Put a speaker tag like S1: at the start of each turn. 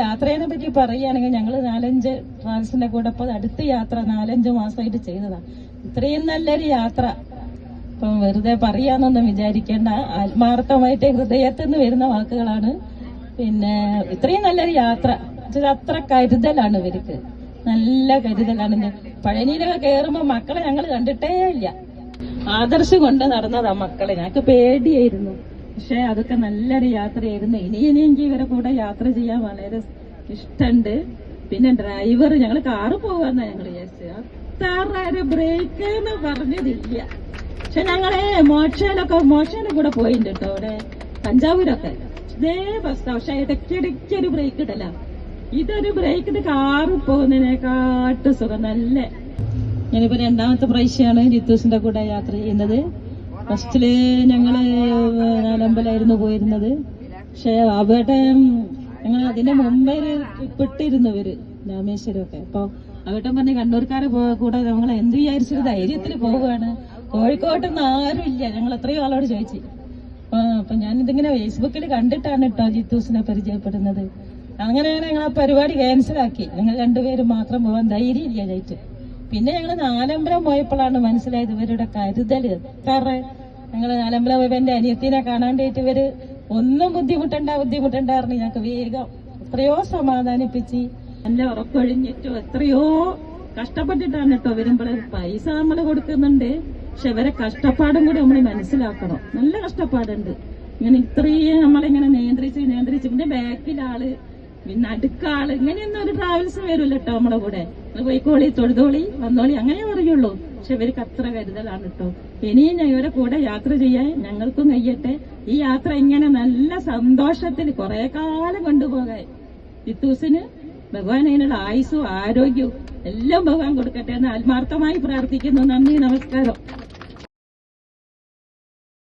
S1: യാത്രയെ പറ്റി പറയുകയാണെങ്കിൽ ഞങ്ങൾ 4-5 ട്രാവൽസിന്റെ കൂടെ ഇപ്പൊ അടുത്ത യാത്ര 4-5 മാസമായിട്ട് ചെയ്തതാ. ഇത്രയും നല്ലൊരു യാത്ര ഇപ്പം വെറുതെ പറയാന്നൊന്നും വിചാരിക്കേണ്ട, ആത്മാർത്ഥമായിട്ട് ഹൃദയത്തിൽ നിന്ന് വരുന്ന വാക്കുകളാണ്. പിന്നെ ഇത്രയും നല്ലൊരു യാത്ര, അത്ര കരുതലാണ് ഇവർക്ക്, നല്ല കരുതലാണ്. പഴനിയിലൊക്കെ കയറുമ്പോ മക്കളെ ഞങ്ങൾ കണ്ടിട്ടേ ഇല്ല. ആദർശം കൊണ്ട് നടന്നതാ മക്കളെ, ഞങ്ങൾക്ക് പേടിയായിരുന്നു. പക്ഷെ അതൊക്കെ നല്ലൊരു യാത്രയായിരുന്നു. ഇനി എനിക്ക് ഇവരെ കൂടെ യാത്ര ചെയ്യാൻ വളരെ ഇഷ്ടമുണ്ട്. പിന്നെ ഡ്രൈവർ, ഞങ്ങൾ കാറ് പോകാന്നാ ഞങ്ങൾ വിചാരിച്ചത്. അത്ര ബ്രേക്ക് എന്ന് പറഞ്ഞതില്ല. പക്ഷെ ഞങ്ങളെ മോശയിലെ കൂടെ പോയിട്ടുണ്ട് കേട്ടോ, അവിടെ തഞ്ചാവൂരൊക്കെ ഇതേ ബസ്. പക്ഷെ ഇടയ്ക്കിടയ്ക്ക് ഒരു ബ്രേക്ക് ഇടല. ഇതൊരു ബ്രേക്കിന് കാറ് പോകുന്നതിനെക്കാട്ട് സുഖം. നല്ല ഞാനിപ്പോ 2ാമത്തെ പ്രാവശ്യമാണ് ജിത്തൂസിന്റെ കൂടെ യാത്ര ചെയ്യുന്നത്. ഫസ്റ്റില് ഞങ്ങള് നാലമ്പലായിരുന്നു പോയിരുന്നത്. പക്ഷെ അവിടെ ഞങ്ങൾ അതിന്റെ മുമ്പേ പെട്ടിരുന്നു ഇവര് രാമേശ്വരമൊക്കെ. അപ്പൊ അവിടെ പറഞ്ഞ് കണ്ണൂർക്കാരെ കൂടെ ഞങ്ങൾ എന്ത് വിചാരിച്ചൊരു ധൈര്യത്തിൽ പോവുകയാണ്. കോഴിക്കോട്ടൊന്നും ആരും ഇല്ല. ഞങ്ങൾ എത്രയോ ആളോട് ചോദിച്ചു. അപ്പൊ ഞാനിതിങ്ങനെ ഫേസ്ബുക്കിൽ കണ്ടിട്ടാണ് കേട്ടോ ജിത്തൂസിനെ പരിചയപ്പെടുന്നത്. അങ്ങനെയാണ് ഞങ്ങൾ ആ പരിപാടി ക്യാൻസലാക്കി. ഞങ്ങൾ 2 പേരും മാത്രം പോകാൻ ധൈര്യം ഇല്ല ചോദിച്ചു. പിന്നെ ഞങ്ങൾ നാലമ്പലം പോയപ്പോഴാണ് മനസ്സിലായത് ഇവരുടെ കരുതല്. കാരണം ഞങ്ങൾ നാലമ്പലം പോയപ്പോ എന്റെ അനിയത്തിനെ കാണാണ്ടായിട്ട് ഇവര് ഒന്നും ബുദ്ധിമുട്ടുണ്ടായിരുന്നു. ഞങ്ങൾക്ക് വേഗം എത്രയോ സമാധാനിപ്പിച്ച് നല്ല ഉറക്കൊഴിഞ്ഞിട്ടോ എത്രയോ കഷ്ടപ്പെട്ടിട്ടാണ് കേട്ടോ വരുമ്പോൾ. പൈസ നമ്മൾ കൊടുക്കുന്നുണ്ട്, പക്ഷെ ഇവരെ കഷ്ടപ്പാടും കൂടി നമ്മൾ മനസ്സിലാക്കണം. നല്ല കഷ്ടപ്പാടുണ്ട്. ഇങ്ങനെ ഇത്രയും നമ്മളിങ്ങനെ നിയന്ത്രിച്ച് പിന്നെ ബാക്കിലാള്, പിന്നെ അടുക്കാള്, ഇങ്ങനെയൊന്നും ഒരു ട്രാവൽസ് വരില്ല കേട്ടോ നമ്മളെ കൂടെ. പോയിക്കോളി, തൊഴുതോളി, വന്നോളി, അങ്ങനെ പറയുള്ളൂ. പക്ഷെ ഇവർക്ക് അത്ര കരുതലാണ് കേട്ടോ. ഇനിയും ഇവരെ കൂടെ യാത്ര ചെയ്യാൻ ഞങ്ങൾക്കും കഴിയട്ടെ. ഈ യാത്ര ഇങ്ങനെ നല്ല സന്തോഷത്തിൽ കുറെ കാലം കൊണ്ടുപോകാൻ ജിത്തൂസിന് ഭഗവാൻ അതിനുള്ള ആയുസ്സും ആരോഗ്യവും എല്ലാം ഭഗവാൻ കൊടുക്കട്ടെ എന്ന് ആത്മാർത്ഥമായി പ്രാർത്ഥിക്കുന്നു. നന്ദി, നമസ്കാരം.